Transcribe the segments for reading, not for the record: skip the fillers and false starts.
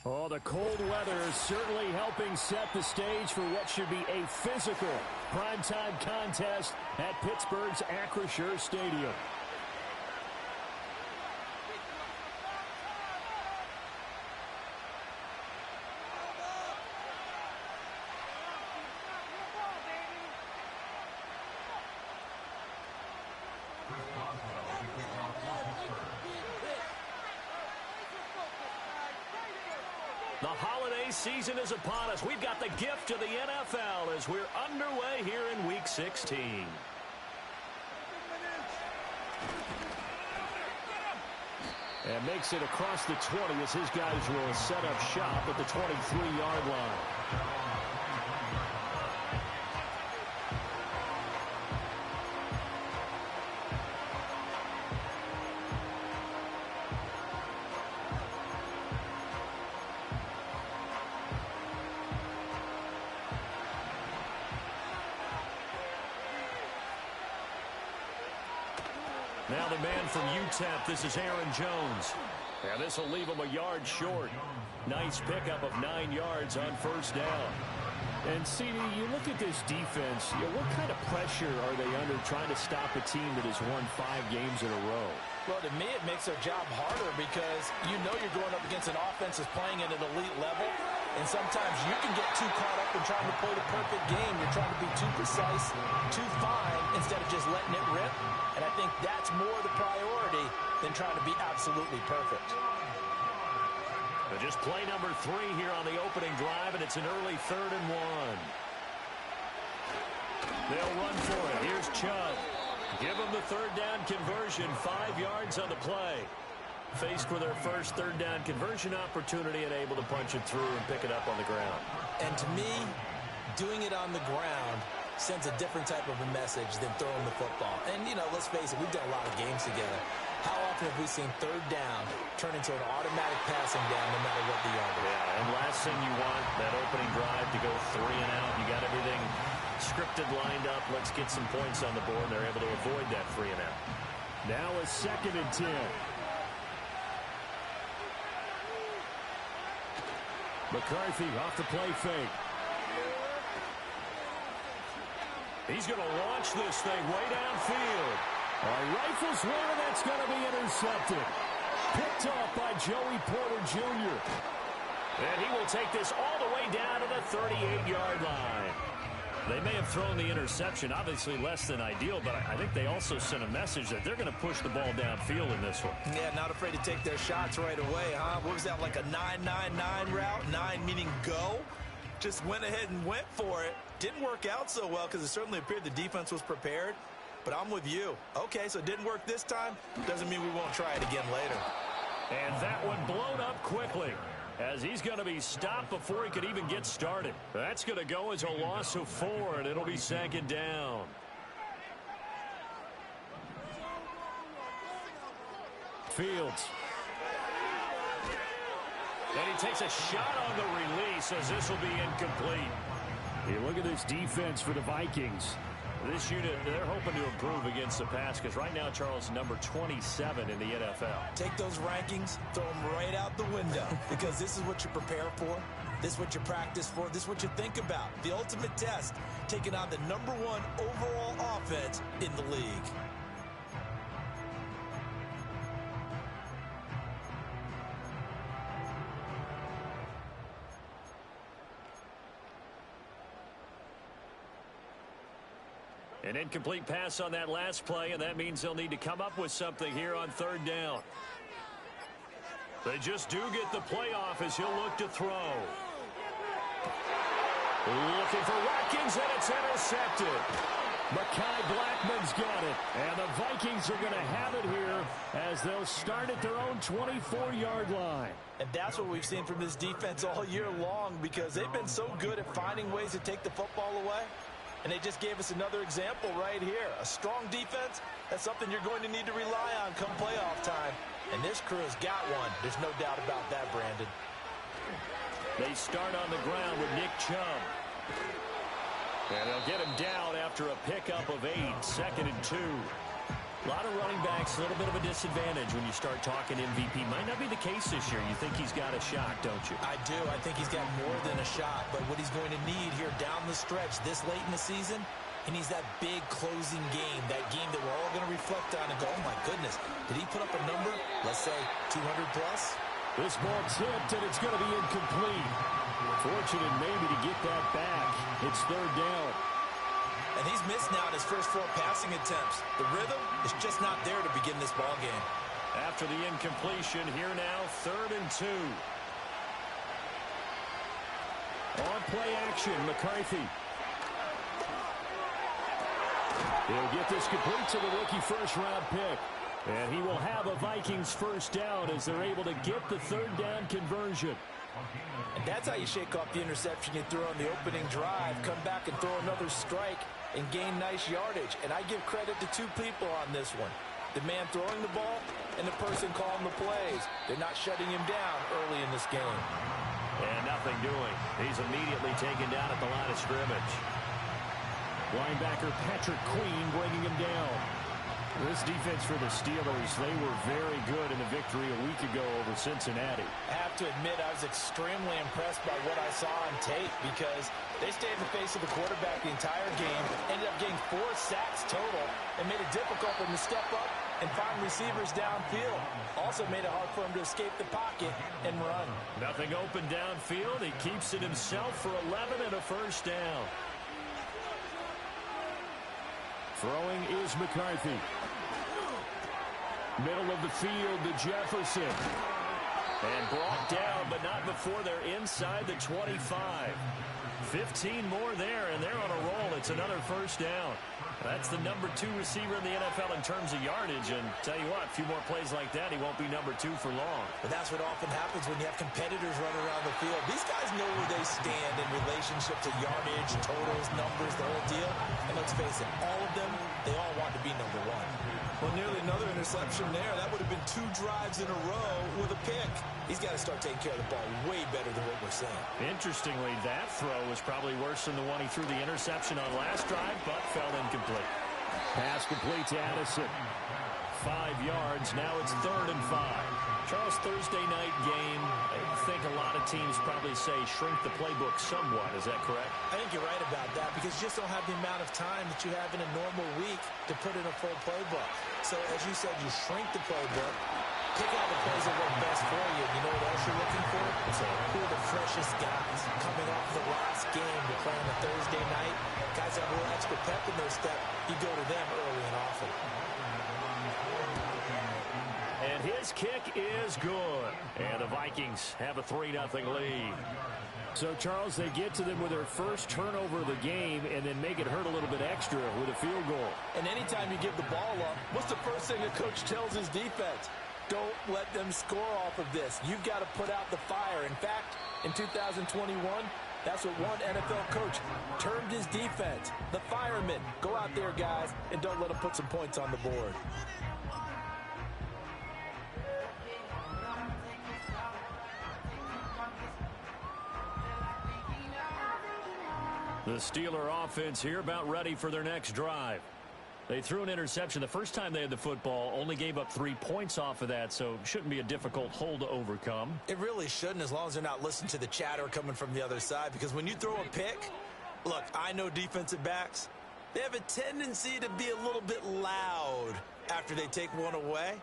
Oh, the cold weather is certainly helping set the stage for what should be a physical primetime contest at Pittsburgh's Acrisure Stadium. The holiday season is upon us. We've got the gift of the NFL as we're underway here in Week 16. And makes it across the 20 as his guys will set up shop at the 23-yard line. Now the man from UTEP, this is Aaron Jones. And this will leave him a yard short. Nice pickup of 9 yards on first down. And, CD, you look at this defense, what kind of pressure are they under trying to stop a team that has won 5 games in a row? Well, to me, it makes their job harder because you know you're going up against an offense that's playing at an elite level. And sometimes you can get too caught up in trying to play the perfect game. You're trying to be too precise, too fine, instead of just letting it rip. And I think that's more the priority than trying to be absolutely perfect. But just play number 3 here on the opening drive, and it's an early 3rd and 1. They'll run for it. Here's Chubb. Give them the 3rd down conversion, 5 yards on the play. Faced with their first 3rd down conversion opportunity and able to punch it through and pick it up on the ground. And to me, doing it on the ground sends a different type of a message than throwing the football. And, let's face it, we've done a lot of games together. How often have we seen 3rd down turn into an automatic passing down no matter what the yard is? Yeah, and last thing you want, that opening drive to go 3 and out. You got everything scripted, lined up. Let's get some points on the board. They're able to avoid that 3 and out. Now a 2nd and 10. McCarthy off the play fake. He's going to launch this thing way downfield. Rifles one, and that's going to be intercepted. Picked off by Joey Porter Jr. And he will take this all the way down to the 38-yard line. They may have thrown the interception, obviously less than ideal, but I think they also sent a message that they're going to push the ball downfield in this one. Yeah, not afraid to take their shots right away, huh? What was that, like a 9-9-9 route? 9 meaning go? Just went ahead and went for it. Didn't work out so well because it certainly appeared the defense was prepared. But I'm with you. Okay, so it didn't work this time. Doesn't mean we won't try it again later. And that one blown up quickly as he's going to be stopped before he could even get started. That's going to go as a loss of 4, and it'll be 2nd down. Fields. And he takes a shot on the release as this will be incomplete. Hey, look at this defense for the Vikings. This unit, they're hoping to improve against the pass because right now, Charles, number 27 in the NFL. Take those rankings, throw them right out the window because this is what you prepare for. This is what you practice for. This is what you think about. The ultimate test, taking on the number 1 overall offense in the league. An incomplete pass on that last play, and that means they'll need to come up with something here on 3rd down. They just do get the play off as he'll look to throw. Looking for Watkins, and it's intercepted. Mekhi Blackman's got it, and the Vikings are going to have it here as they'll start at their own 24-yard line. And that's what we've seen from this defense all year long because they've been so good at finding ways to take the football away. And they just gave us another example right here. A strong defense, that's something you're going to need to rely on come playoff time. And this crew has got one. There's no doubt about that, Brandon. They start on the ground with Nick Chubb. And they'll get him down after a pickup of 8, 2nd and 2. A lot of running backs, a little bit of a disadvantage when you start talking MVP. Might not be the case this year. You think he's got a shot, don't you? I do. I think he's got more than a shot. But what he's going to need here down the stretch this late in the season, he needs that big closing game, that game that we're all going to reflect on and go, oh, my goodness, did he put up a number, let's say, 200 plus? This ball tipped, and it's going to be incomplete. Fortunate maybe to get that back. It's third down. And he's missed now in his first 4 passing attempts. The rhythm is just not there to begin this ball game. After the incompletion, here now, 3rd and 2. On play action, McCarthy. He'll get this complete to the rookie first-round pick. And he will have a Vikings first down as they're able to get the 3rd down conversion. And that's how you shake off the interception you threw on the opening drive. Come back and throw another strike and gain nice yardage. And I give credit to 2 people on this one. The man throwing the ball and the person calling the plays. They're not shutting him down early in this game. And nothing doing. He's immediately taken down at the line of scrimmage. Linebacker Patrick Queen bringing him down. This defense for the Steelers, they were very good in the victory a week ago over Cincinnati. I have to admit, I was extremely impressed by what I saw on tape because they stayed in the face of the quarterback the entire game, ended up getting 4 sacks total, and made it difficult for him to step up and find receivers downfield. Also made it hard for him to escape the pocket and run. Nothing open downfield. He keeps it himself for 11 and a first down. Throwing is McCarthy. Middle of the field to Jefferson. And brought down, but not before they're inside the 25. 15 more there, and they're on a roll. It's another first down. That's the number 2 receiver in the NFL in terms of yardage. And tell you what, a few more plays like that, he won't be number 2 for long. But that's what often happens when you have competitors running around the field. These guys know where they stand in relationship to yardage, totals, numbers, the whole deal. And let's face it, all of them, they all want to be number 1. Well, nearly another interception there. That would have been 2 drives in a row with a pick. He's got to start taking care of the ball way better than what we're saying. Interestingly, that throw was probably worse than the one he threw the interception on last drive, but fell incomplete. Pass complete to Addison. 5 yards. Now it's 3rd and 5. Charles, Thursday night game. I think a lot of teams probably say shrink the playbook somewhat. Is that correct? I think you're right about that because you just don't have the amount of time that you have in a normal week to put in a full playbook. So, as you said, you shrink the playbook, pick out the plays that work best for you. You know what else you're looking for? So, who are the freshest guys coming off the last game to play on a Thursday night? Guys that have a little extra pep in their step, you go to them early and often. And his kick is good. And the Vikings have a 3-0 lead. So, Charles, they get to them with their first turnover of the game and then make it hurt a little bit extra with a field goal. And anytime you give the ball up, what's the first thing a coach tells his defense? Don't let them score off of this. You've got to put out the fire. In fact, in 2021, that's what one NFL coach termed his defense. The firemen. Go out there, guys, and don't let them put some points on the board. The Steeler offense here about ready for their next drive. They threw an interception the first time they had the football, only gave up 3 points off of that, so shouldn't be a difficult hole to overcome. It really shouldn't, as long as they're not listening to the chatter coming from the other side, because when you throw a pick, look, I know defensive backs, they have a tendency to be a little bit loud after they take one away,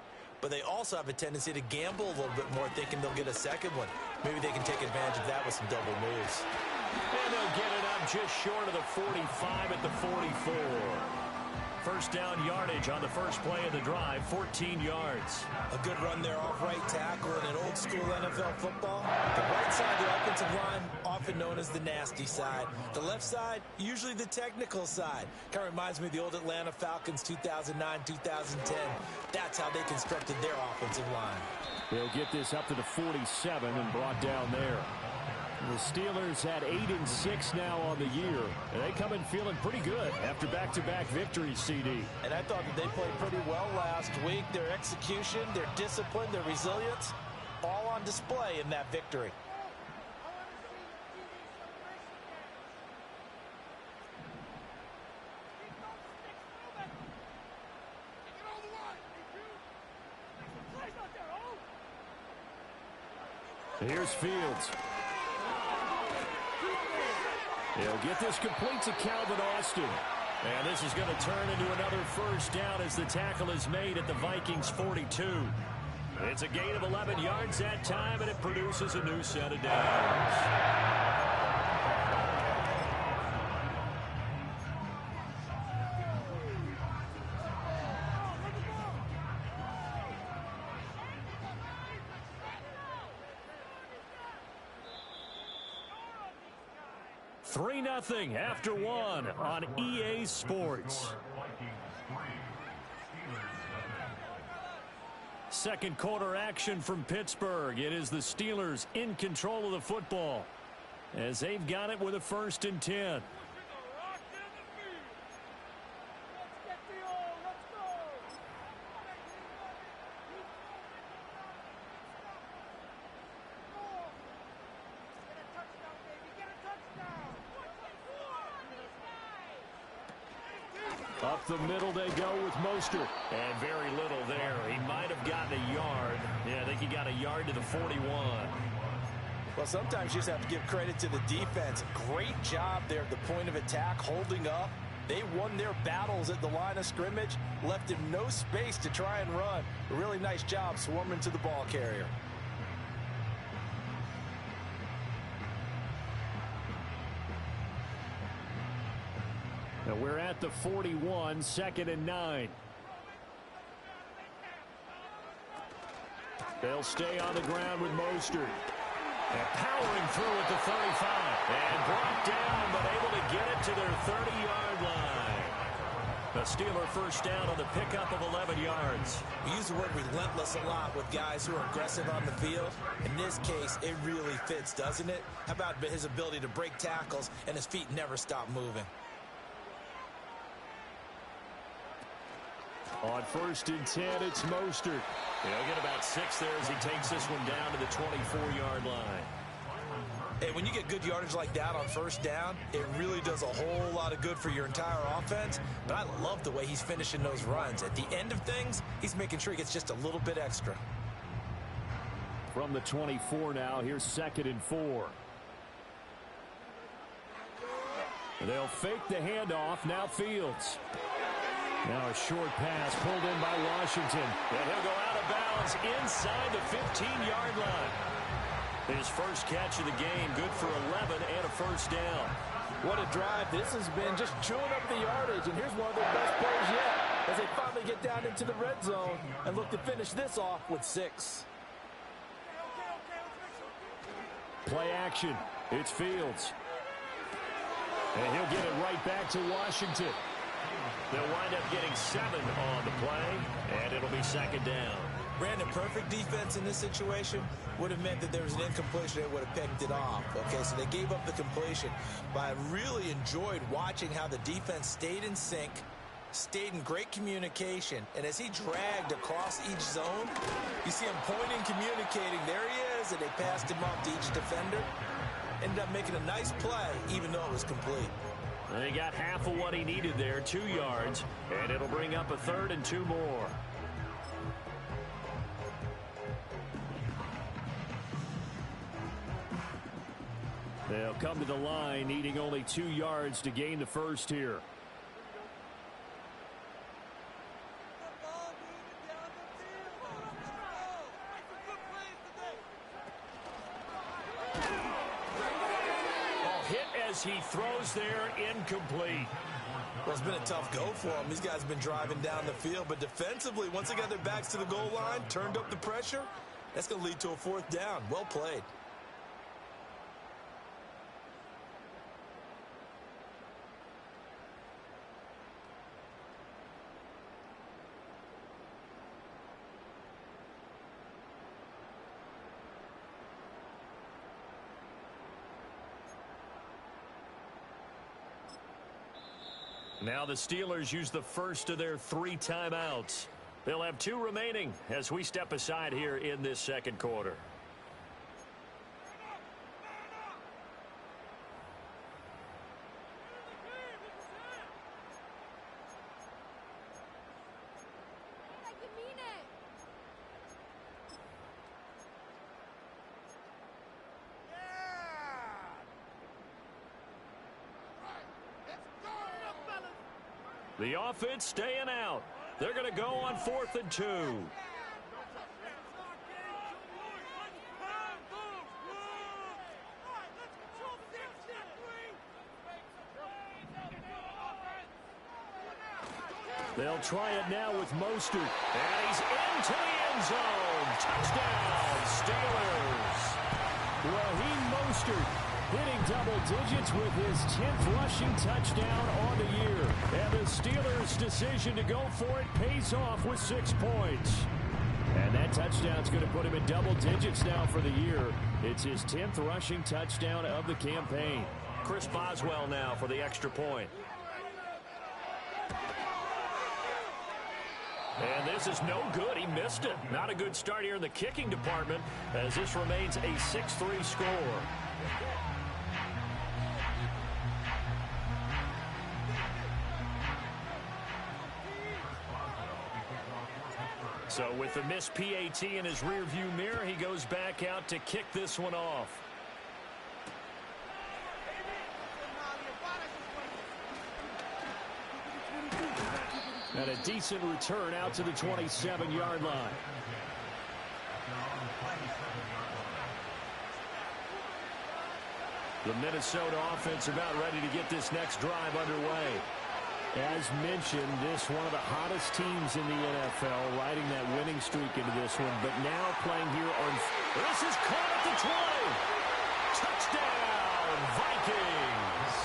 but they also have a tendency to gamble a little bit more, thinking they'll get a second one. Maybe they can take advantage of that with some double moves. And they'll get it up just short of the 45 at the 44. First down yardage on the first play of the drive, 14 yards. A good run there off right tackle in an old-school NFL football. The right side of the offensive line, often known as the nasty side. The left side, usually the technical side. Kind of reminds me of the old Atlanta Falcons 2009-2010. That's how they constructed their offensive line. They'll get this up to the 47 and brought down there. The Steelers had 8-6 now on the year, and they come in feeling pretty good after back-to-back victories, CD. And I thought that they played pretty well last week. Their execution, their discipline, their resilience, all on display in that victory. Here's Fields. He'll get this complete to Calvin Austin. And this is going to turn into another first down as the tackle is made at the Vikings 42. It's a gain of 11 yards that time, and it produces a new set of downs. Nothing after one on EA Sports. Second quarter action from Pittsburgh. It is the Steelers in control of the football as they've got it with a 1st and 10. Up the middle they go with Mostert. And very little there. He might have gotten a yard. Yeah, I think he got a yard to the 41. Well, sometimes you just have to give credit to the defense. Great job there at the point of attack, holding up. They won their battles at the line of scrimmage, left him no space to try and run. A really nice job swarming to the ball carrier. Now we're at the 41, 2nd and 9. They'll stay on the ground with Mostert. And powering through at the 35. And brought down, but able to get it to their 30-yard line. The Steeler first down on the pickup of 11 yards. We use the word relentless a lot with guys who are aggressive on the field. In this case, it really fits, doesn't it? How about his ability to break tackles and his feet never stop moving? On 1st and 10, it's Mostert. He'll get about 6 there as he takes this one down to the 24-yard line. Hey, when you get good yardage like that on 1st down, it really does a whole lot of good for your entire offense. But I love the way he's finishing those runs. At the end of things, he's making sure he gets just a little bit extra. From the 24 now, here's 2nd and 4. They'll fake the handoff. Now Fields. Now a short pass pulled in by Washington. And he'll go out of bounds inside the 15-yard line. His first catch of the game, good for 11 and a first down. What a drive this has been, just chewing up the yardage. And here's one of their best plays yet as they finally get down into the red zone and look to finish this off with 6. Play action. It's Fields. And he'll get it right back to Washington. They'll wind up getting 7 on the play, and it'll be 2nd down. Brandon, perfect defense in this situation would have meant that there was an incompletion. They would have picked it off. Okay, so they gave up the completion. But I really enjoyed watching how the defense stayed in sync, stayed in great communication. And as he dragged across each zone, you see him pointing, communicating. There he is, and they passed him up to each defender. Ended up making a nice play, even though it was complete. He got half of what he needed there, 2 yards, and it'll bring up a 3rd and 2 more. They'll come to the line, needing only 2 yards to gain the first here. He throws there, incomplete. Well, it's been a tough go for him. These guys have been driving down the field, but defensively, once they got their backs to the goal line, turned up the pressure, that's going to lead to a 4th down. Well played. Now the Steelers use the first of their 3 timeouts. They'll have 2 remaining as we step aside here in this 2nd quarter. The offense staying out. They're going to go on 4th and 2. They'll try it now with Mostert. And he's into the end zone. Touchdown, Steelers. Raheem Mostert hitting double digits with his 10th rushing touchdown on the year. And the Steelers' decision to go for it pays off with 6 points. And that touchdown's going to put him in double digits now for the year. It's his 10th rushing touchdown of the campaign. Chris Boswell now for the extra point. And this is no good. He missed it. Not a good start here in the kicking department as this remains a 6-3 score. So with the missed PAT in his rearview mirror, he goes back out to kick this one off. And a decent return out to the 27-yard line. The Minnesota offense about ready to get this next drive underway. As mentioned, this one of the hottest teams in the NFL, riding that winning streak into this one, but now playing here on... This is caught at the 20! Touchdown, Vikings!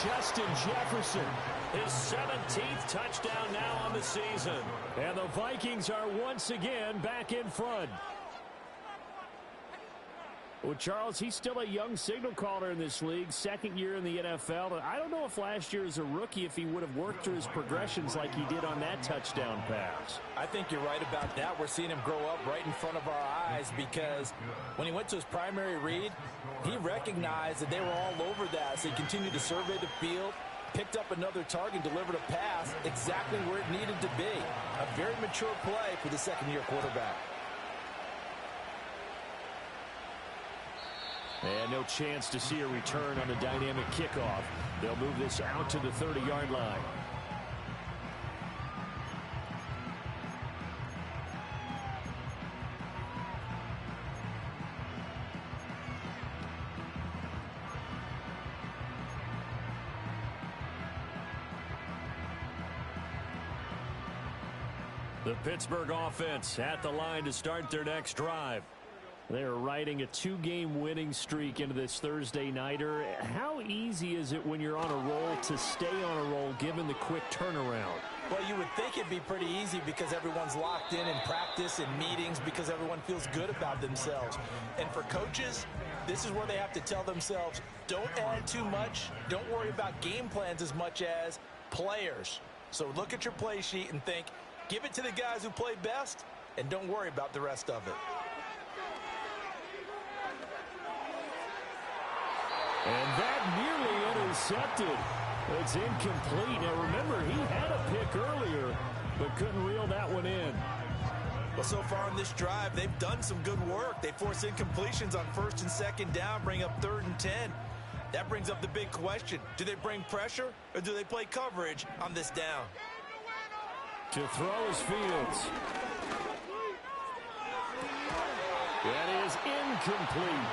Justin Jefferson, his 17th touchdown now on the season. And the Vikings are once again back in front. Well, Charles, he's still a young signal caller in this league, second year in the NFL. And I don't know if last year as a rookie, if he would have worked through his progressions like he did on that touchdown pass. I think you're right about that. We're seeing him grow up right in front of our eyes because when he went to his primary read, he recognized that they were all over that. So he continued to survey the field, picked up another target, delivered a pass exactly where it needed to be. A very mature play for the second-year quarterback. And no chance to see a return on the dynamic kickoff. They'll move this out to the 30-yard line. The Pittsburgh offense at the line to start their next drive. They're riding a 2-game winning streak into this Thursday nighter. How easy is it when you're on a roll to stay on a roll given the quick turnaround? Well, you would think it'd be pretty easy because everyone's locked in practice and meetings because everyone feels good about themselves. And for coaches, this is where they have to tell themselves, don't add too much. Don't worry about game plans as much as players. So look at your play sheet and think, give it to the guys who play best and don't worry about the rest of it. And that nearly intercepted. It's incomplete. Now remember, he had a pick earlier, but couldn't reel that one in. Well, so far on this drive, they've done some good work. They force incompletions on 1st and 2nd down, bring up 3rd and 10. That brings up the big question. Do they bring pressure or do they play coverage on this down? To throw is Fields. That is incomplete.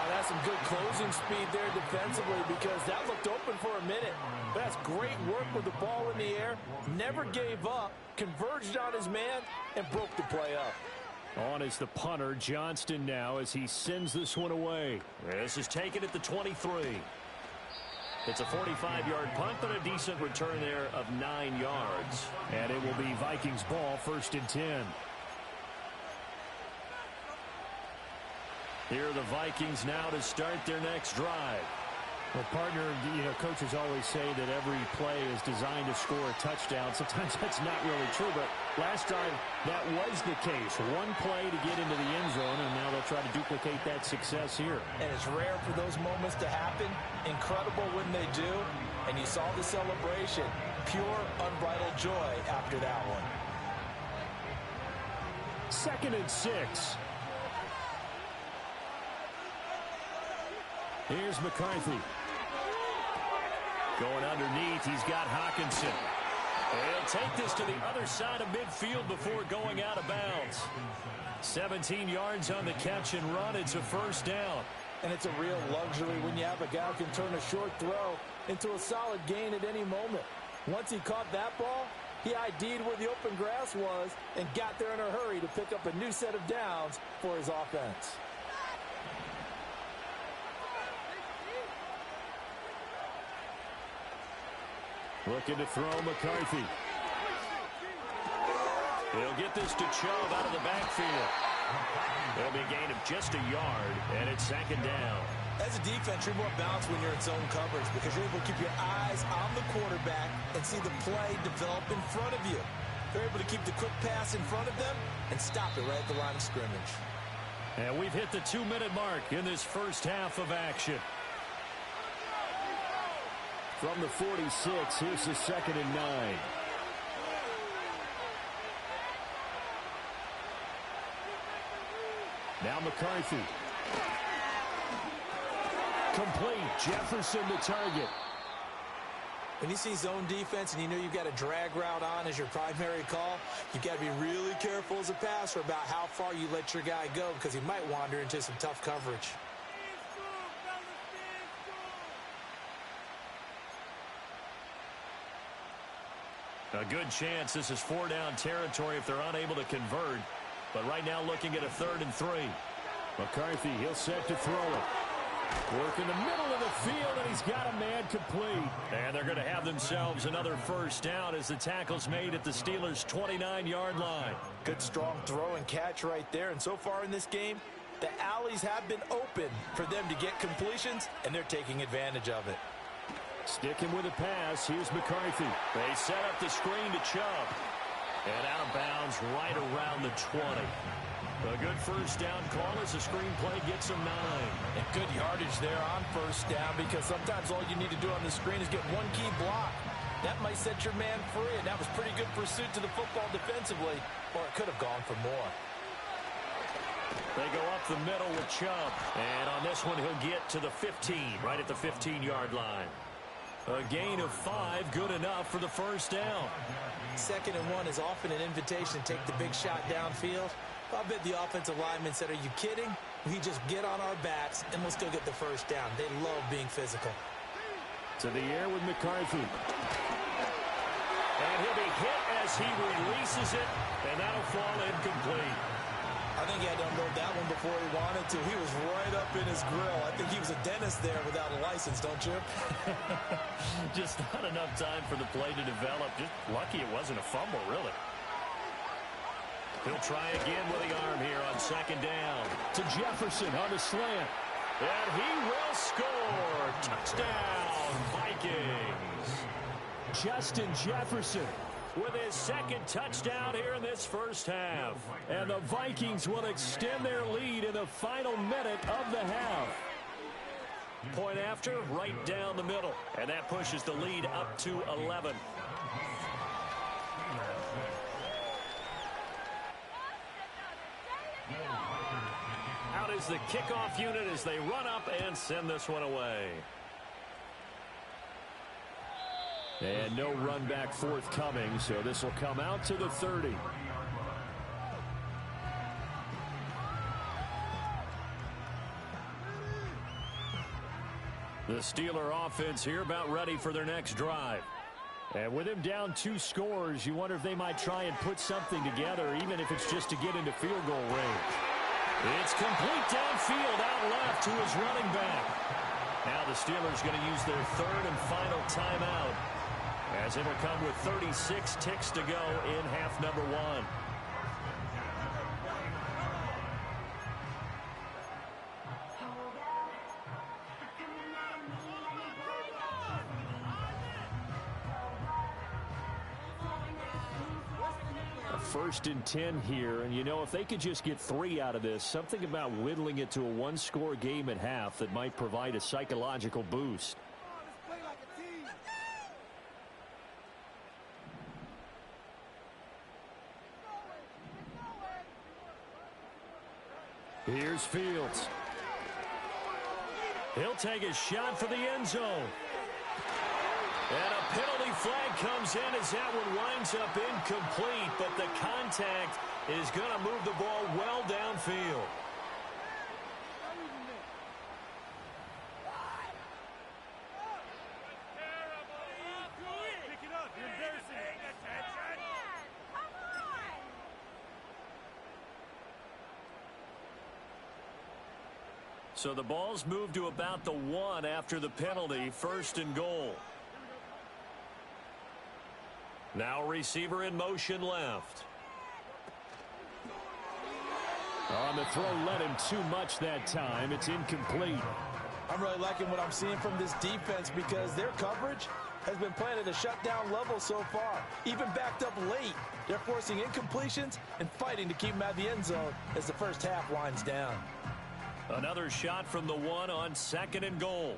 That's some good closing speed there defensively because that looked open for a minute. But that's great work with the ball in the air. Never gave up, converged on his man, and broke the play up. On is the punter, Johnston now, as he sends this one away. This is taken at the 23. It's a 45-yard punt, but a decent return there of 9 yards. And it will be Vikings ball, 1st and 10. Here are the Vikings now to start their next drive. Well, partner, coaches always say that every play is designed to score a touchdown. Sometimes that's not really true, but last drive, that was the case. One play to get into the end zone, and now they'll try to duplicate that success here. And it's rare for those moments to happen. Incredible when they do. And you saw the celebration. Pure, unbridled joy after that one. 2nd and 6. Here's McCarthy. Going underneath, he's got Hawkinson. they'll take this to the other side of midfield before going out of bounds. 17 yards on the catch and run. It's a first down. And it's a real luxury when you have a guy who can turn a short throw into a solid gain at any moment. Once he caught that ball, he ID'd where the open grass was and got there in a hurry to pick up a new set of downs for his offense. Looking to throw McCarthy. He'll get this to Chubb out of the backfield. It'll be a gain of just a yard, and it's second down. As a defense, you're more balanced when you're in zone coverage because you're able to keep your eyes on the quarterback and see the play develop in front of you. They're able to keep the quick pass in front of them and stop it right at the line of scrimmage. And we've hit the 2-minute mark in this first half of action. From the 46, here's the 2nd and 9. Now McCarthy. Complete. Jefferson the target. When you see zone defense and you know you've got a drag route on as your primary call, you've got to be really careful as a passer about how far you let your guy go because he might wander into some tough coverage. A good chance this is 4-down territory if they're unable to convert. But right now looking at a 3rd and 3. McCarthy, he'll set to throw it. Work in the middle of the field, and he's got a man complete. And they're going to have themselves another first down as the tackle's made at the Steelers' 29-yard line. Good strong throw and catch right there. And so far in this game, the alleys have been open for them to get completions, and they're taking advantage of it. Sticking with a pass, here's McCarthy. They set up the screen to Chubb. And out of bounds right around the 20. A good first down call as the screenplay gets him 9. And good yardage there on first down because sometimes all you need to do on the screen is get one key block. That might set your man free, and that was pretty good pursuit to the football defensively, or it could have gone for more. They go up the middle with Chubb. And on this one, he'll get to the 15, right at the 15-yard line. A gain of 5, good enough for the first down. 2nd and 1 is often an invitation to take the big shot downfield. I bet the offensive lineman said, are you kidding? We just get on our backs and let's go get the first down. They love being physical. To the air with McCarthy. And he'll be hit as he releases it, and that'll fall incomplete. I think he had to unload that one before he wanted to. He was right up in his grill. I think he was a dentist there without a license, don't you? Just not enough time for the play to develop. Just lucky it wasn't a fumble, really. He'll try again with the arm here on 2nd down. To Jefferson on the slant. And he will score. Touchdown, Vikings. Justin Jefferson with his 2nd touchdown here in this first half. And the Vikings will extend their lead in the final minute of the half. Point after, right down the middle. And that pushes the lead up to 11. Out is the kickoff unit as they run up and send this one away. And no run back forthcoming, so this will come out to the 30. The Steeler offense here about ready for their next drive. And with him down 2 scores, you wonder if they might try and put something together, even if it's just to get into field goal range. It's complete downfield out left to his running back. Now the Steelers going to use their 3rd and final timeout, as it'll come with 36 ticks to go in half number 1. A 1st and 10 here, and you know, if they could just get 3 out of this, something about whittling it to a 1-score game at half that might provide a psychological boost. Here's Fields. He'll take a shot for the end zone. And a penalty flag comes in as that one winds up incomplete, but the contact is going to move the ball well downfield. So the ball's moved to about the 1 after the penalty, 1st and goal. Now receiver in motion left. On the throw, led him too much that time. It's incomplete. I'm really liking what I'm seeing from this defense because their coverage has been playing at a shutdown level so far. Even backed up late, they're forcing incompletions and fighting to keep them out of the end zone as the first half winds down. Another shot from the 1 on 2nd and goal.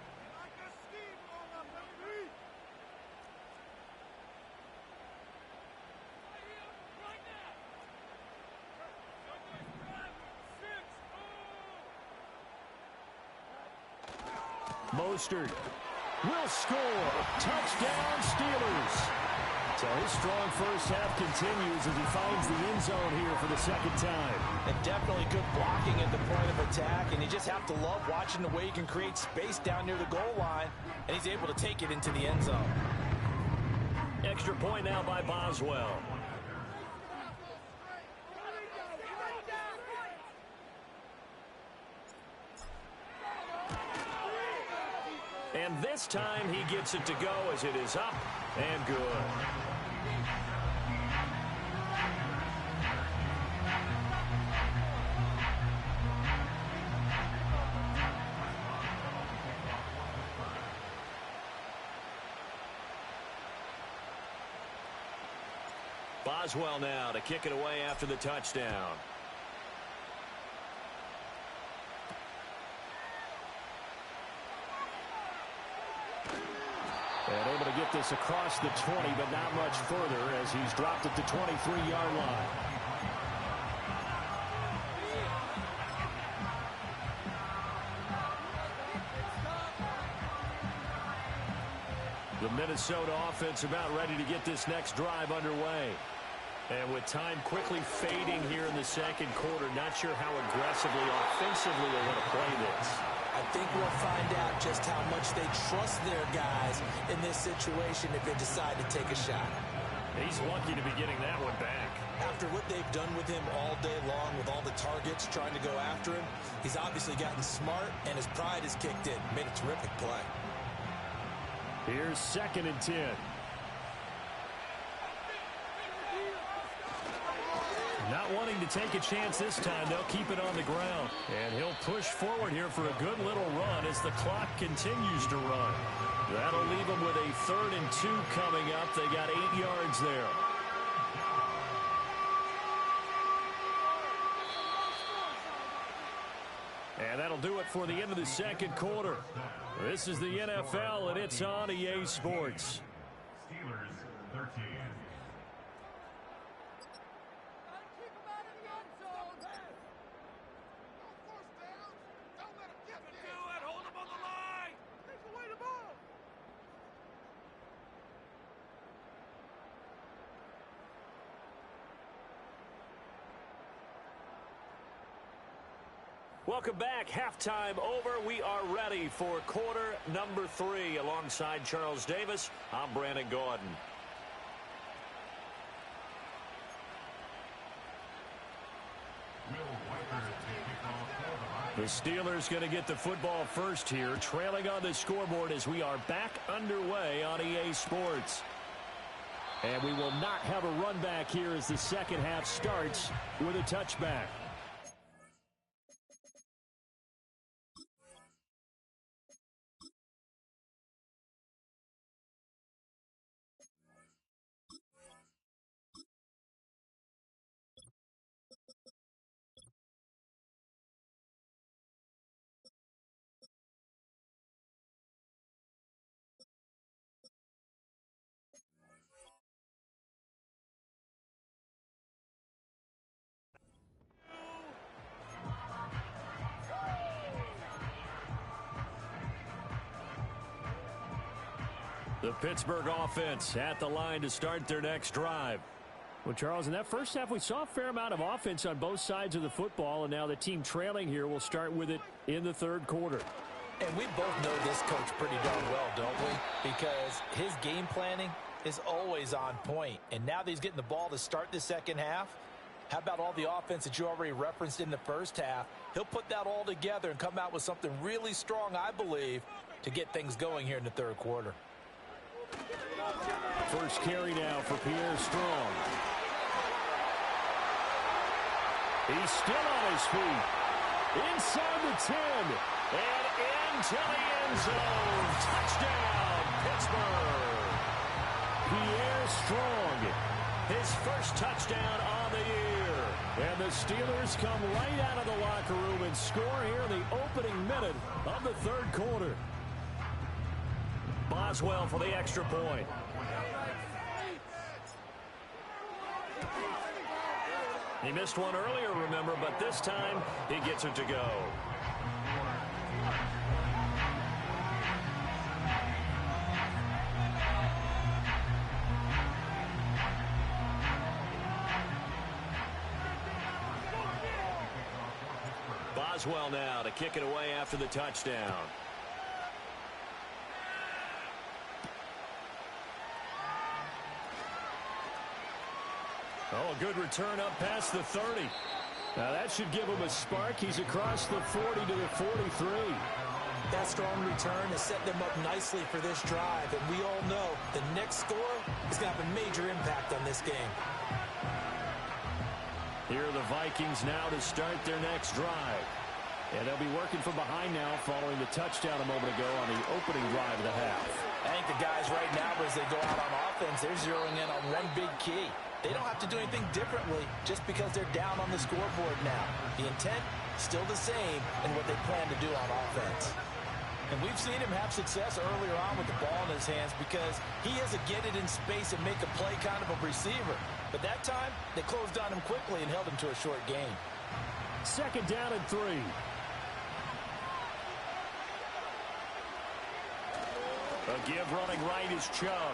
Mostert will score. Touchdown, Steelers. So his strong first half continues as he finds the end zone here for the 2nd time. And definitely good blocking at the point of attack, and you just have to love watching the way he can create space down near the goal line, and he's able to take it into the end zone. Extra point now by Boswell. And this time he gets it to go as it is up and good. Boswell now to kick it away after the touchdown. And able to get this across the 20, but not much further as he's dropped at the 23-yard line. The Minnesota offense about ready to get this next drive underway. And with time quickly fading here in the 2nd quarter, not sure how aggressively, offensively they're going to play this. I think we'll find out just how much they trust their guys in this situation if they decide to take a shot. He's lucky to be getting that one back. After what they've done with him all day long with all the targets trying to go after him, he's obviously gotten smart and his pride has kicked in. Made a terrific play. Here's 2nd and 10. Not wanting to take a chance this time, they'll keep it on the ground. And he'll push forward here for a good little run as the clock continues to run. That'll leave them with a 3rd and 2 coming up. They got 8 yards there. And that'll do it for the end of the 2nd quarter. This is the NFL, and it's on EA Sports. Steelers 13. Welcome back. Halftime over. We are ready for quarter number 3. Alongside Charles Davis, I'm Brandon Gaudin. The Steelers going to get the football first here, trailing on the scoreboard as we are back underway on EA Sports. And we will not have a run back here as the 2nd half starts with a touchback. The Pittsburgh offense at the line to start their next drive. Well, Charles, in that first half, we saw a fair amount of offense on both sides of the football, and now the team trailing here will start with it in the third quarter. And we both know this coach pretty darn well, don't we? Because his game planning is always on point. And now that he's getting the ball to start the second half, how about all the offense that you already referenced in the first half? He'll put that all together and come out with something really strong, I believe, to get things going here in the third quarter. First carry now for Pierre Strong. He's still on his feet. Inside the 10. And into the end zone. Touchdown, Pittsburgh. Pierre Strong. His first touchdown on the year. And the Steelers come right out of the locker room and score here in the opening minute of the third quarter. Boswell for the extra point. He missed one earlier, remember, but this time he gets it to go. Boswell now to kick it away after the touchdown. Oh, a good return up past the 30. Now that should give him a spark. He's across the 40 to the 43. That strong return has set them up nicely for this drive, and we all know the next score is going to have a major impact on this game. Here are the Vikings now to start their next drive. And they'll be working from behind now following the touchdown a moment ago on the opening drive of the half. I think the guys right now, as they go out on offense, they're zeroing in on one big key. They don't have to do anything differently just because they're down on the scoreboard now. The intent, still the same in what they plan to do on offense. And we've seen him have success earlier on with the ball in his hands because he has to get it in space and make a play kind of a receiver. But that time, they closed on him quickly and held him to a short gain. Second down and 3. A give running right is Chubb.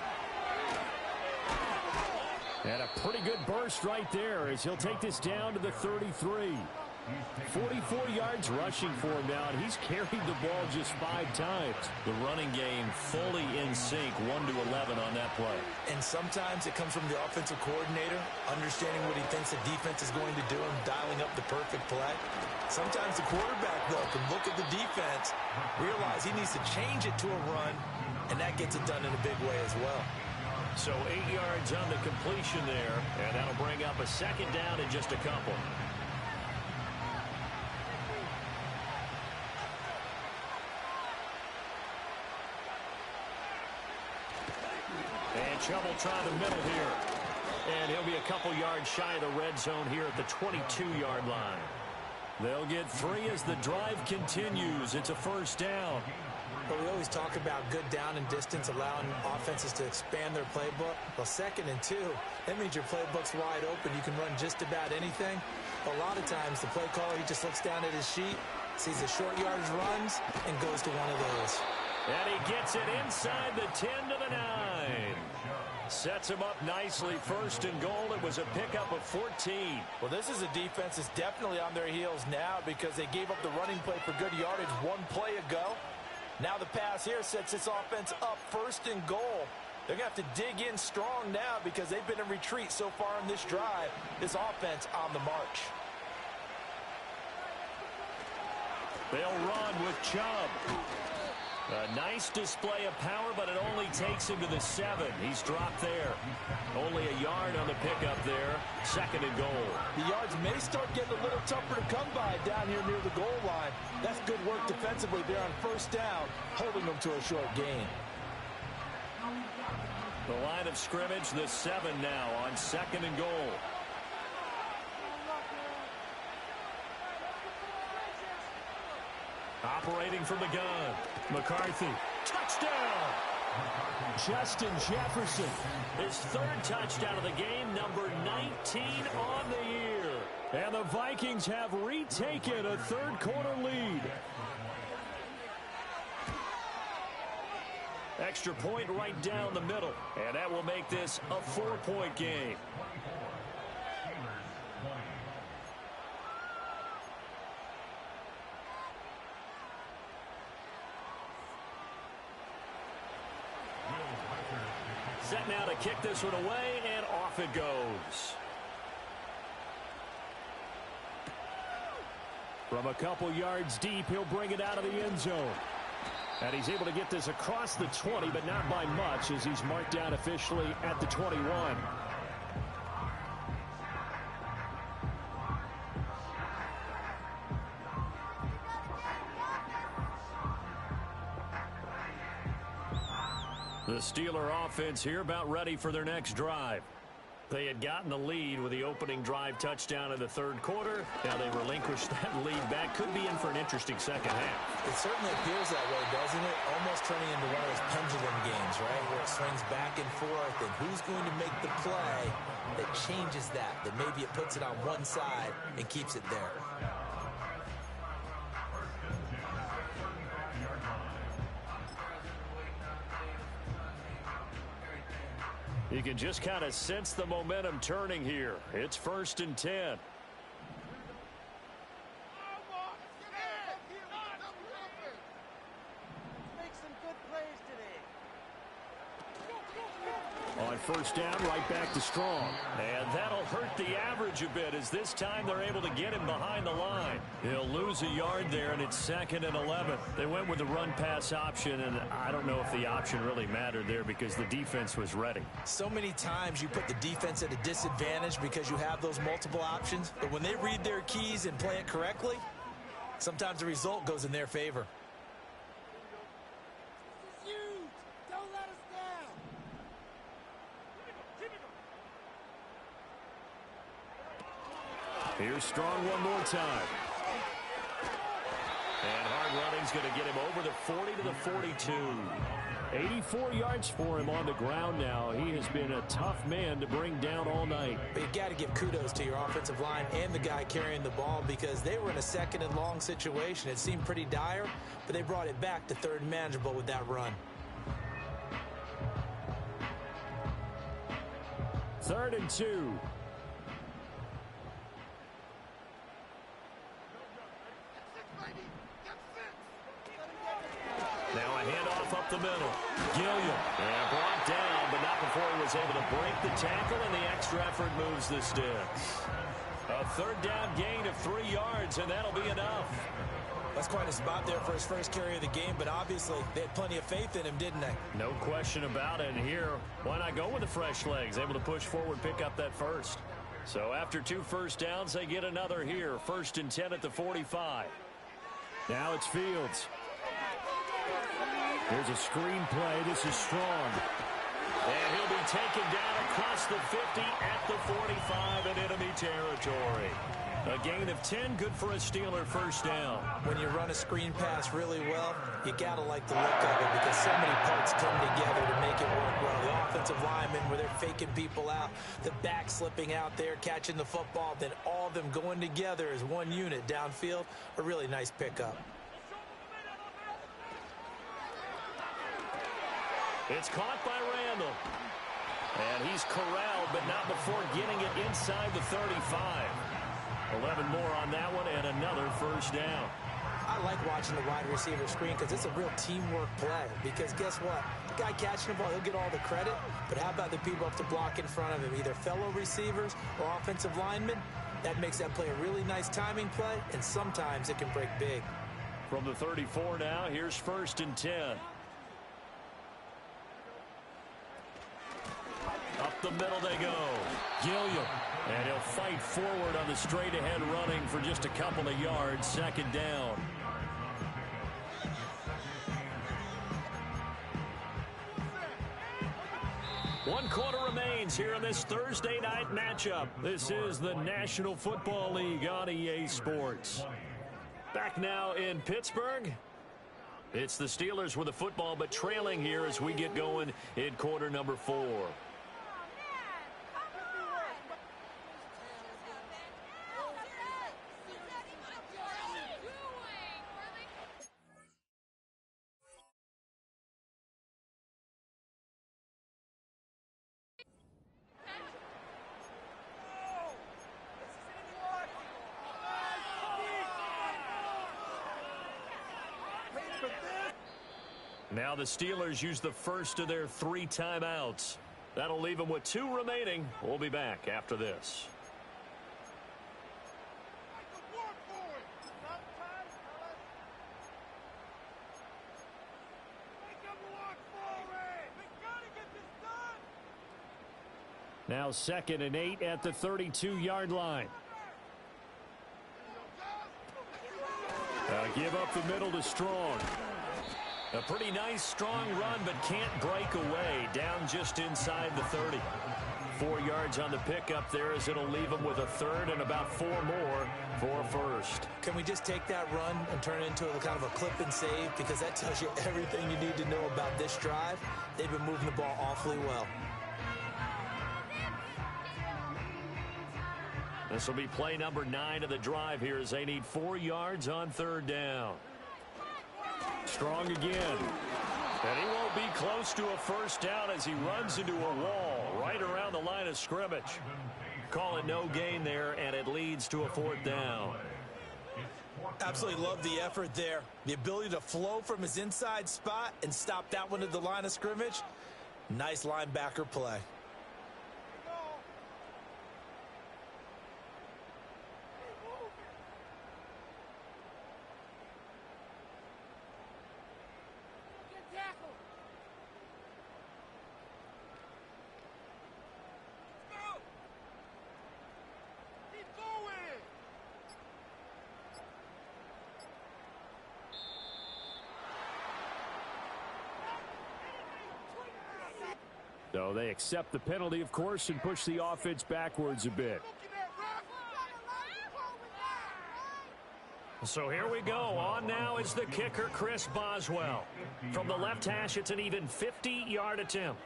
And a pretty good burst right there as he'll take this down to the 33. 44 yards rushing for him now, and he's carried the ball just 5 times. The running game fully in sync, 1 to 11 on that play. And sometimes it comes from the offensive coordinator, understanding what he thinks the defense is going to do and dialing up the perfect play. Sometimes the quarterback, though, can look at the defense, realize he needs to change it to a run, and that gets it done in a big way as well. So 8 yards on the completion there, and that'll bring up a second down in just a couple. And Chubb will try the middle here. And he'll be a couple yards shy of the red zone here at the 22-yard line. They'll get 3 as the drive continues. It's a first down. But we always talk about good down and distance, allowing offenses to expand their playbook. Well, 2nd and 2, that means your playbook's wide open. You can run just about anything. A lot of times, the play caller, he just looks down at his sheet, sees the short yardage runs, and goes to one of those. And he gets it inside the 10 to the 9. Sets him up nicely. First and goal. It was a pickup of 14. Well, this is a defense that's definitely on their heels now because they gave up the running play for good yardage 1 play ago. Now the pass here sets this offense up 1st and goal. They're going to have to dig in strong now because they've been in retreat so far in this drive. This offense on the march. They'll run with Chubb. A nice display of power, but it only takes him to the 7. He's dropped there. Only a yard on the pickup there. 2nd and goal. The yards may start getting a little tougher to come by down here near the goal line. That's good work defensively there on 1st down, holding them to a short gain. The line of scrimmage, the 7 now on 2nd and goal. Operating from the gun. McCarthy. Touchdown! Justin Jefferson. His 3rd touchdown of the game, number 19 on the year. And the Vikings have retaken a third quarter lead. Extra point right down the middle. And that will make this a 4-point game. Set now to kick this one away, and off it goes. From a couple yards deep, he'll bring it out of the end zone. And he's able to get this across the 20, but not by much, as he's marked down officially at the 21. The Steeler offense here about ready for their next drive. They had gotten the lead with the opening drive touchdown in the third quarter. Now they relinquished that lead back. Could be in for an interesting second half. It certainly appears that way, doesn't it? Almost turning into one of those pendulum games, right? Where it swings back and forth, and who's going to make the play that changes that maybe it puts it on one side and keeps it there. You can just kind of sense the momentum turning here. It's 1st and 10. On 1st down, right back to Strong. And that'll hurt the average a bit, as this time they're able to get him behind the line. He'll lose a yard there, and it's 2nd and 11. They went with the run-pass option, and I don't know if the option really mattered there because the defense was ready. So many times you put the defense at a disadvantage because you have those multiple options. But when they read their keys and play it correctly, sometimes the result goes in their favor. Here's Strong one more time. And hard running's going to get him over the 40 to the 42. 84 yards for him on the ground now. He has been a tough man to bring down all night. But you got to give kudos to your offensive line and the guy carrying the ball, because they were in a 2nd and long situation. It seemed pretty dire, but they brought it back to 3rd and manageable with that run. 3rd and 2. Now a handoff up the middle. Gilliam. And brought down, but not before he was able to break the tackle, and the extra effort moves the sticks. A 3rd down gain of 3 yards, and that'll be enough. That's quite a spot there for his first carry of the game, but obviously they had plenty of faith in him, didn't they? No question about it. And here, why not go with the fresh legs? Able to push forward, pick up that first. So after 2 first downs, they get another here. 1st and 10 at the 45. Now it's Fields. Here's a screen play. This is Strong. And he'll be taken down across the 50 at the 45 in enemy territory. A gain of 10, good for a Steeler first down. When you run a screen pass really well, you got to like the look of it, because so many parts come together to make it work well. The offensive linemen, where they're faking people out, the back slipping out there, catching the football, then all of them going together as one unit downfield. A really nice pickup. It's caught by Randall. And he's corralled, but not before getting it inside the 35. 11 more on that one, and another first down. I like watching the wide receiver screen because it's a real teamwork play. Because guess what? The guy catching the ball, he'll get all the credit. But how about the people up to block in front of him, either fellow receivers or offensive linemen? That makes that play a really nice timing play, and sometimes it can break big. From the 34 now, here's 1st and 10. Up the middle they go. Gilliam. And he'll fight forward on the straight-ahead running for just a couple of yards. 2nd down. One quarter remains here in this Thursday night matchup. This is the National Football League on EA Sports. Back now in Pittsburgh. It's the Steelers with the football, but trailing here as we get going in quarter number 4. Now the Steelers use the first of their 3 timeouts. That'll leave them with 2 remaining. We'll be back after this. Now 2nd and 8 at the 32-yard line. Give up the middle to Strong. A pretty nice, strong run, but can't break away. Down just inside the 30. 4 yards on the pickup there as it'll leave them with a 3rd and about 4 more for a first. Can we just take that run and turn it into a kind of a clip and save? Because that tells you everything you need to know about this drive. They've been moving the ball awfully well. This will be play number 9 of the drive here as they need 4 yards on 3rd down. Strong again. And he won't be close to a first down as he runs into a wall right around the line of scrimmage. Call it no gain there, and it leads to a 4th down. Absolutely love the effort there. The ability to flow from his inside spot and stop that one at the line of scrimmage. Nice linebacker play. So they accept the penalty, of course, and push the offense backwards a bit. So here we go. On now is the kicker, Chris Boswell. From the left hash, it's an even 50-yard attempt.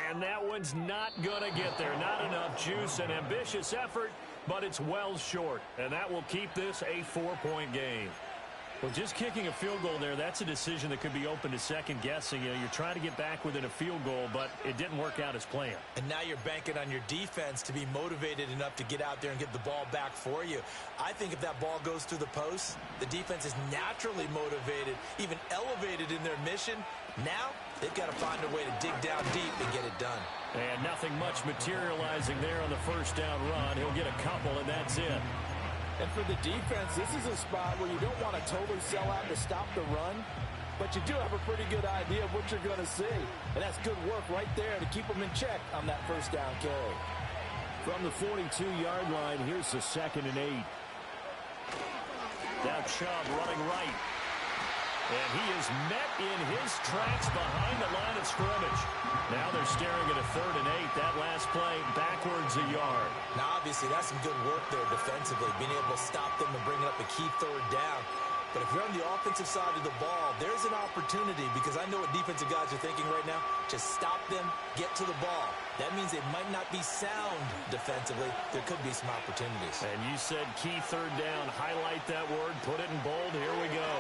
And that one's not going to get there. Not enough juice. An ambitious effort, but it's well short. And that will keep this a 4-point game. Well, just kicking a field goal there, that's a decision that could be open to second guessing. You know, you're trying to get back within a field goal, but it didn't work out as planned. And now you're banking on your defense to be motivated enough to get out there and get the ball back for you. I think if that ball goes through the post, the defense is naturally motivated, even elevated in their mission. Now they've got to find a way to dig down deep and get it done. And nothing much materializing there on the first down run. He'll get a couple, and that's it. And for the defense, this is a spot where you don't want to totally sell out to stop the run, but you do have a pretty good idea of what you're going to see. And that's good work right there to keep them in check on that first down carry. From the 42-yard line, here's the 2nd and 8. Now Chubb running right. And he is met in his tracks behind the line of scrimmage. Now they're staring at a 3rd and 8. That last play backwards a yard. Now, obviously, that's some good work there defensively, being able to stop them and bringing up a key 3rd down. But if you're on the offensive side of the ball, there's an opportunity because I know what defensive guys are thinking right now. Just stop them, get to the ball. That means it might not be sound defensively. There could be some opportunities. And you said key 3rd down. Highlight that word. Put it in bold. Here we go.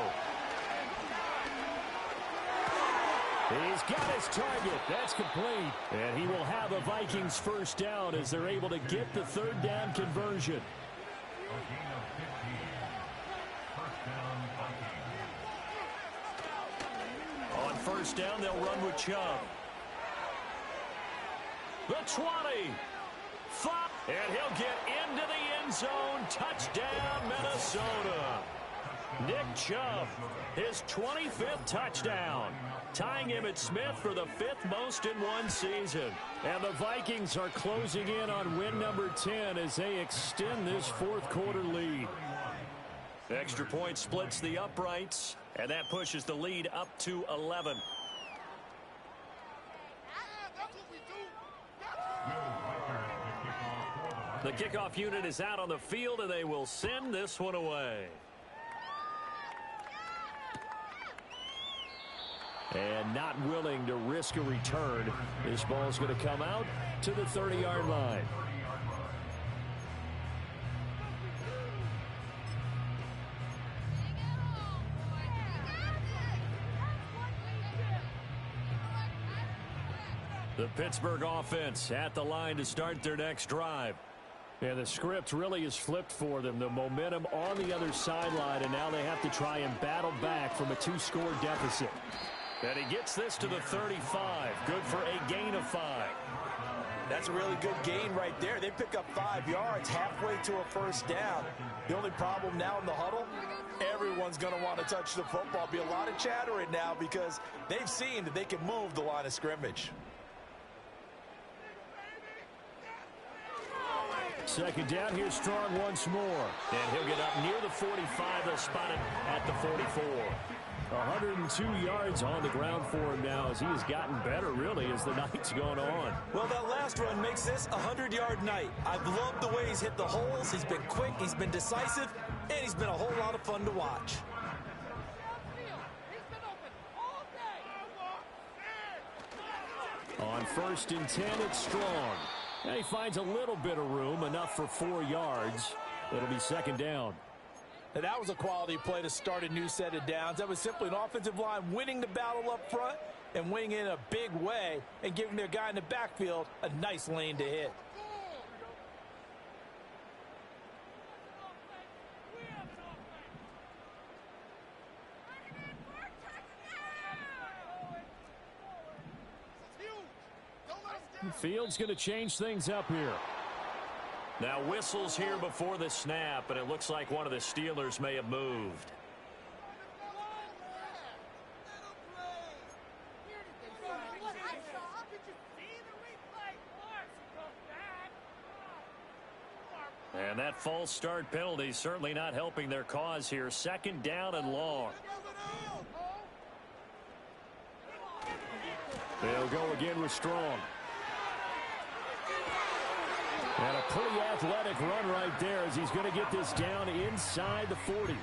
He's got his target. That's complete. And he will have a Vikings first down as they're able to get the 3rd down conversion. On first down, they'll run with Chubb. The 20. 5. And he'll get into the end zone. Touchdown, Minnesota. Nick Chubb, his 25th touchdown, tying Emmitt Smith for the 5th most in one season. And the Vikings are closing in on win number 10 as they extend this 4th quarter lead. Extra point splits the uprights, and that pushes the lead up to 11. The kickoff unit is out on the field, and they will send this one away. And not willing to risk a return. This ball's going to come out to the 30-yard line. The Pittsburgh offense at the line to start their next drive. And the script really is flipped for them. The momentum on the other sideline, and now they have to try and battle back from a 2-score deficit. And he gets this to the 35. Good for a gain of 5. That's a really good gain right there. They pick up 5 yards halfway to a first down. The only problem now in the huddle, everyone's going to want to touch the football. Be a lot of chattering now because they've seen that they can move the line of scrimmage. Second down, here's Strong once more. And he'll get up near the 45. They'll spot it at the 44. 102 yards on the ground for him now as he has gotten better, really, as the night's gone on. Well, that last run makes this a 100-yard night. I've loved the way he's hit the holes. He's been quick, he's been decisive, and he's been a whole lot of fun to watch. On 1st and 10, it's Strong. And he finds a little bit of room, enough for 4 yards. It'll be second down. Now, that was a quality play to start a new set of downs. That was simply an offensive line winning the battle up front and winning in a big way and giving their guy in the backfield a nice lane to hit. Fields going to change things up here. Now whistles here before the snap, and it looks like one of the Steelers may have moved. And that false start penalty certainly not helping their cause here. Second down and long. They'll go again with Strong. And a pretty athletic run right there as he's going to get this down inside the 40.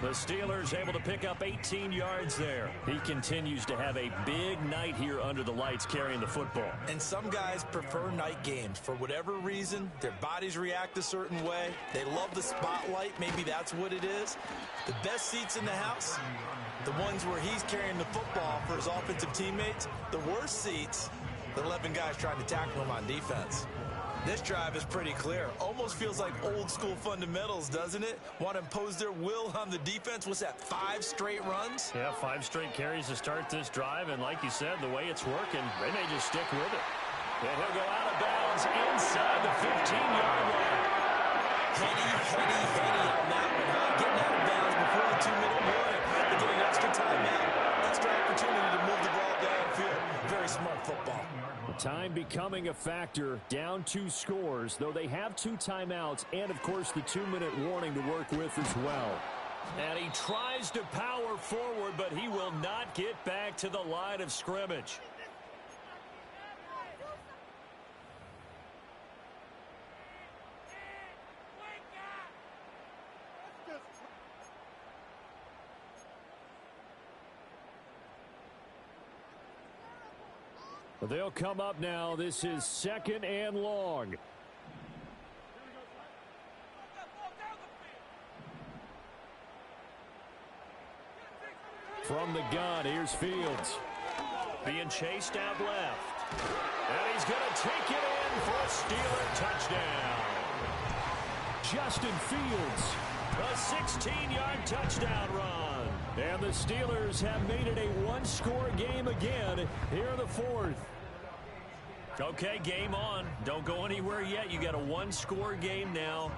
The Steelers able to pick up 18 yards there. He continues to have a big night here under the lights carrying the football. And some guys prefer night games. For whatever reason, their bodies react a certain way. They love the spotlight. Maybe that's what it is. The best seats in the house, the ones where he's carrying the football for his offensive teammates. The worst seats, the 11 guys trying to tackle him on defense. This drive is pretty clear. Almost feels like old school fundamentals, doesn't it? Want to impose their will on the defense. What's that, 5 straight runs? Yeah, 5 straight carries to start this drive. And like you said, the way it's working, they may just stick with it. And he'll go out of bounds inside the 15-yard line. Heady on that one, huh? Getting out of bounds before the 2-minute warning. They get an extra timeout. Extra opportunity to move the ball downfield. Very smart football. Time becoming a factor, down 2 scores, though they have 2 timeouts and, of course, the 2-minute warning to work with as well. And he tries to power forward, but he will not get back to the line of scrimmage. They'll come up now. This is second and long. From the gun, here's Fields. Being chased out left. And he's going to take it in for a Steeler touchdown. Justin Fields. A 16-yard touchdown run. And the Steelers have made it a 1-score game again here in the 4th. Okay, game on. Don't go anywhere yet. You got a 1-score game now.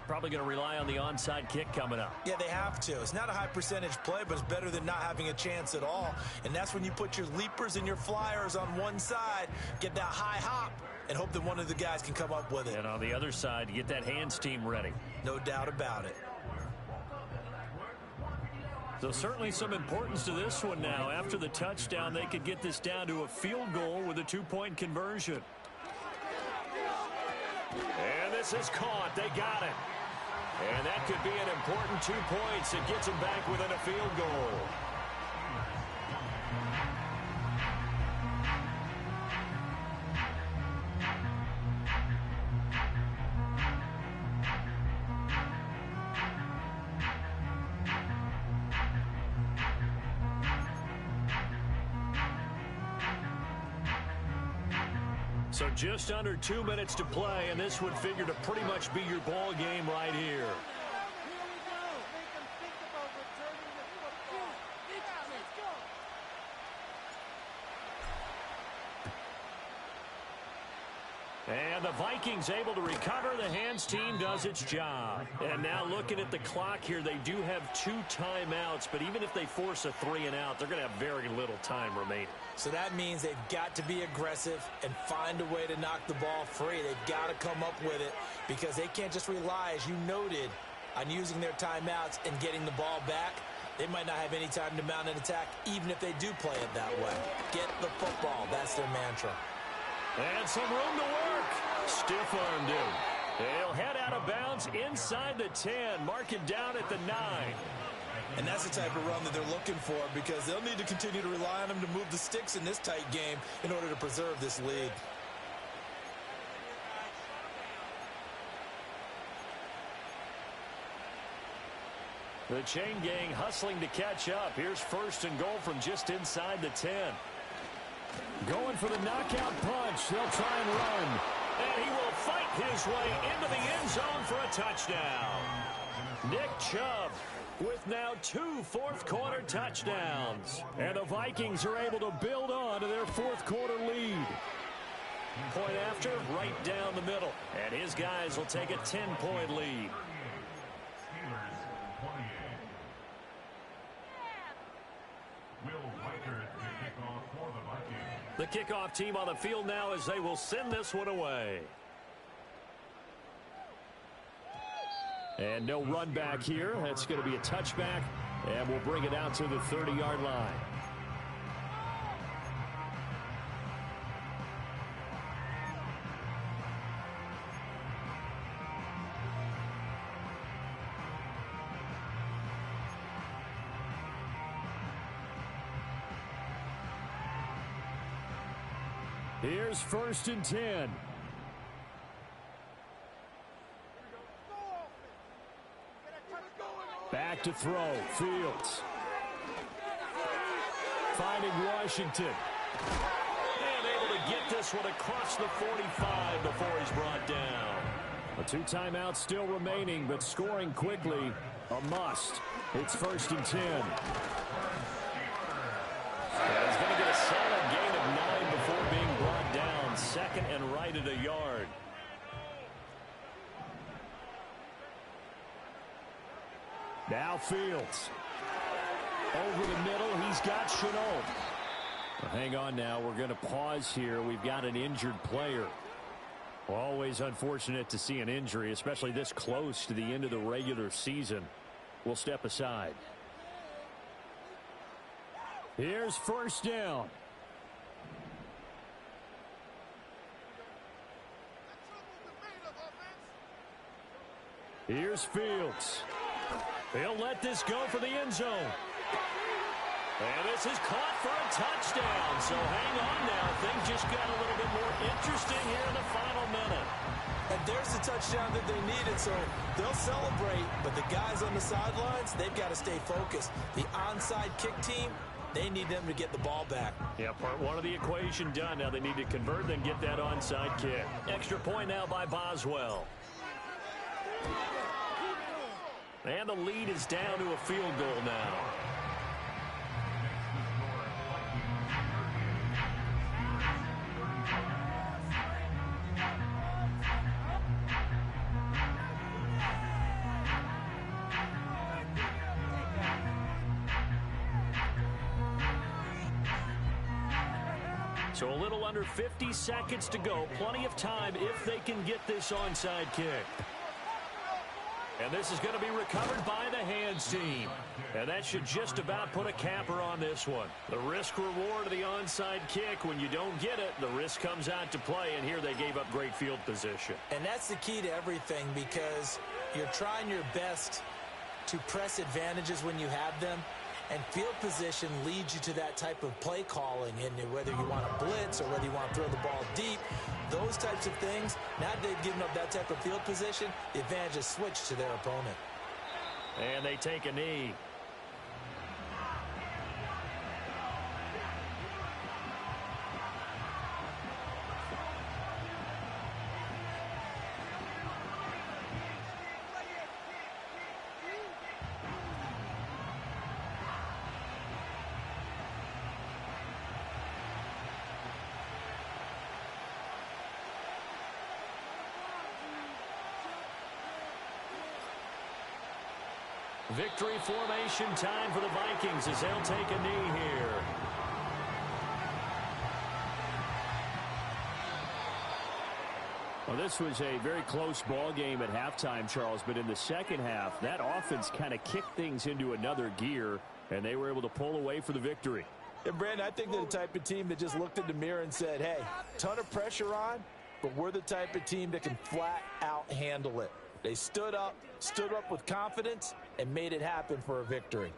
Probably going to rely on the onside kick coming up. Yeah, they have to. It's not a high percentage play, but it's better than not having a chance at all. And that's when you put your leapers and your flyers on one side, get that high hop, and hope that one of the guys can come up with it. And on the other side, you get that hands team ready. No doubt about it. So certainly some importance to this one now. After the touchdown, they could get this down to a field goal with a 2-point conversion. And this is caught. They got it. And that could be an important 2 points. It gets them back within a field goal. So just under 2 minutes to play, and this would figure to pretty much be your ball game right here. And the Vikings able to recover. The hands team does its job. And now looking at the clock here, they do have 2 timeouts, but even if they force a 3-and-out, they're going to have very little time remaining. So that means they've got to be aggressive and find a way to knock the ball free. They've got to come up with it because they can't just rely, as you noted, on using their timeouts and getting the ball back. They might not have any time to mount an attack, even if they do play it that way. Get the football. That's their mantra. And some room to work. Stiff-armed him. He'll head out of bounds inside the 10. Mark him down at the 9. And that's the type of run that they're looking for because they'll need to continue to rely on him to move the sticks in this tight game in order to preserve this lead. The chain gang hustling to catch up. Here's 1st and goal from just inside the 10. Going for the knockout punch. They'll try and run. And he will fight his way into the end zone for a touchdown. Nick Chubb with now 2 fourth-quarter touchdowns. And the Vikings are able to build on to their fourth-quarter lead. Point after, right down the middle. And his guys will take a 10-point lead. The kickoff team on the field now as they will send this one away. And no run back here. That's going to be a touchback. And we'll bring it out to the 30-yard line. Here's 1st and 10. Back to throw. Fields. Finding Washington. And able to get this one across the 45 before he's brought down. 2 timeouts still remaining, but scoring quickly, a must. It's 1st and 10. And he's going to get a solid gain of 9 before being brought down. 2nd and right at a yard. Now Fields. Over the middle, he's got Chenault. Well, hang on now, we're going to pause here. We've got an injured player. Always unfortunate to see an injury, especially this close to the end of the regular season. We'll step aside. Here's 1st down. Here's Fields. He'll let this go for the end zone. And this is caught for a touchdown. So hang on now. Things just got a little bit more interesting here in the final minute. And there's the touchdown that they needed, so they'll celebrate. But the guys on the sidelines, they've got to stay focused. The onside kick team, they need them to get the ball back. Yeah, part 1 of the equation done. Now they need to convert, then get that onside kick. Extra point now by Boswell. And the lead is down to a field goal now. So a little under 50 seconds to go. Plenty of time if they can get this onside kick. And this is going to be recovered by the hands team. And that should just about put a capper on this one. The risk-reward of the onside kick, when you don't get it, the risk comes out to play. And here they gave up great field position. And that's the key to everything because you're trying your best to press advantages when you have them. And field position leads you to that type of play calling. And whether you want to blitz or whether you want to throw the ball deep, those types of things, now that they've given up that type of field position, the advantage is switched to their opponent. And they take a knee. Victory formation time for the Vikings as they'll take a knee here. Well, this was a very close ball game at halftime, Charles, but in the second half, that offense kind of kicked things into another gear, and they were able to pull away for the victory. And, Brandon, I think they're the type of team that just looked in the mirror and said, hey, ton of pressure on, but we're the type of team that can flat out handle it. They stood up with confidence, and made it happen for a victory.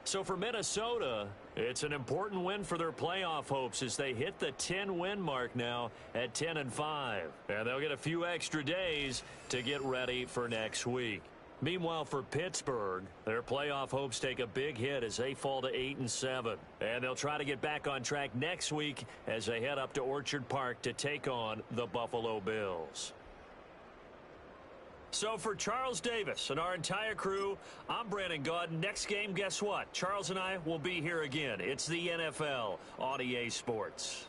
So for Minnesota, it's an important win for their playoff hopes as they hit the 10-win mark now at 10-5. And they'll get a few extra days to get ready for next week. Meanwhile, for Pittsburgh, their playoff hopes take a big hit as they fall to 8-7. And they'll try to get back on track next week as they head up to Orchard Park to take on the Buffalo Bills. So for Charles Davis and our entire crew, I'm Brandon Gaudin. Next game, guess what? Charles and I will be here again. It's the NFL on EA Sports.